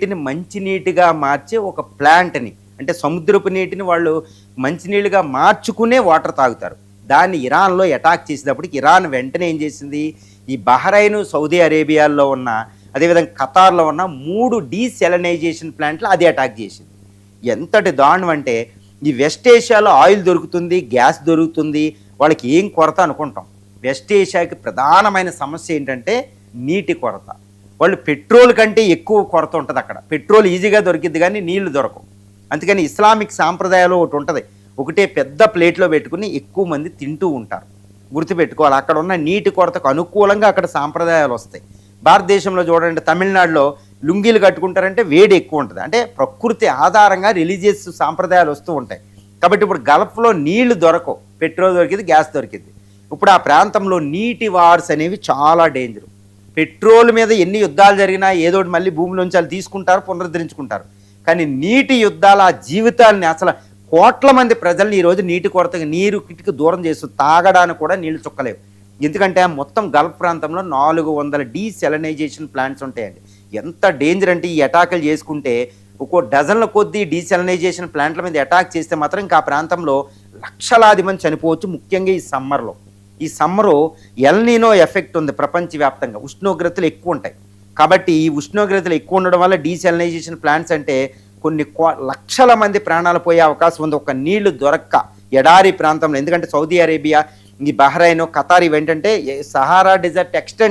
నీటిని మంచినీటిగా మార్చే ఒక ప్లాంట్ని, అంటే సముద్రపు నీటిని వాళ్ళు మంచినీళ్ళుగా మార్చుకునే వాటర్ తాగుతారు. దాన్ని ఇరాన్లో అటాక్ చేసేటప్పటికి ఇరాన్ వెంటనే ఏం చేసింది, ఈ బహ్రైన్, సౌదీ అరేబియాల్లో ఉన్న, అదేవిధంగా ఖతార్లో ఉన్న 3 డీసెలనైజేషన్ ప్లాంట్లు అది అటాక్ చేసింది. ఎంతటి దారుణం అంటే, ఈ వెస్ట్ ఏషియాలో ఆయిల్ దొరుకుతుంది, గ్యాస్ దొరుకుతుంది, వాళ్ళకి ఏం కొరత అనుకుంటాం. వెస్ట్ ఏషియాకి ప్రధానమైన సమస్య ఏంటంటే నీటి కొరత. వాళ్ళు పెట్రోల్ కంటే ఎక్కువ కొరత ఉంటుంది అక్కడ. పెట్రోల్ ఈజీగా దొరికిద్ది కానీ నీళ్లు దొరకవు. అందుకని ఇస్లామిక్ సాంప్రదాయాలు ఒకటి ఉంటుంది, ఒకటే పెద్ద ప్లేట్లో పెట్టుకుని ఎక్కువ మంది తింటూ ఉంటారు. గుర్తుపెట్టుకోవాలి, అక్కడ ఉన్న నీటి కొరతకు అనుకూలంగా అక్కడ సాంప్రదాయాలు వస్తాయి. భారతదేశంలో చూడండి, తమిళనాడులో లుంగీలు కట్టుకుంటారంటే వేడి ఎక్కువ ఉంటుంది, అంటే ప్రకృతి ఆధారంగా రిలీజియస్ సాంప్రదాయాలు వస్తూ ఉంటాయి. కాబట్టి ఇప్పుడు గల్ఫ్లో నీళ్లు దొరకవు, పెట్రోల్ దొరికింది, గ్యాస్ దొరికింది. ఇప్పుడు ఆ ప్రాంతంలో నీటి వార్స్ అనేవి చాలా డేంజర్. పెట్రోల్ మీద ఎన్ని యుద్ధాలు జరిగినా ఏదోటి మళ్ళీ భూమిలోంచి వాళ్ళు తీసుకుంటారు, పునరుద్ధరించుకుంటారు. కానీ నీటి యుద్ధాలు ఆ జీవితాలని, అసలు కోట్ల మంది ప్రజల్ని ఈరోజు నీటి కొరతగా నీరు కిటికి దూరం చేస్తూ తాగడానికి కూడా నీళ్లు చుక్కలేవు. ఎందుకంటే మొత్తం గల్ఫ్ ప్రాంతంలో 400 డీసెలనైజేషన్ ప్లాంట్స్ ఉంటాయండి. ఎంత డేంజర్ అంటే, ఈ అటాకులు చేసుకుంటే ఒక్కో డజన్ల కొద్దీ డీసెలనైజేషన్ ప్లాంట్ల మీద అటాక్ చేస్తే మాత్రం ఇంకా ఆ ప్రాంతంలో లక్షలాది మంది చనిపోవచ్చు. ముఖ్యంగా ఈ సమ్మర్లో, ఈ సమ్మరు ఎల్నినో ఎఫెక్ట్ ఉంది ప్రపంచవ్యాప్తంగా, ఉష్ణోగ్రతలు ఎక్కువ ఉంటాయి. కాబట్టి ఈ ఉష్ణోగ్రతలు ఎక్కువ ఉండడం వల్ల డీసెలనైజేషన్ ప్లాంట్స్ అంటే కొన్ని లక్షల మంది ప్రాణాలు పోయే అవకాశం ఉంది, ఒక నీళ్లు దొరక్క ఎడారి ప్రాంతంలో. ఎందుకంటే సౌదీ అరేబియా, ఈ బహ్రైన్, ఖతార్ ఇవేంటంటే సహారా డెజర్ట్ ఎక్స్టెండ్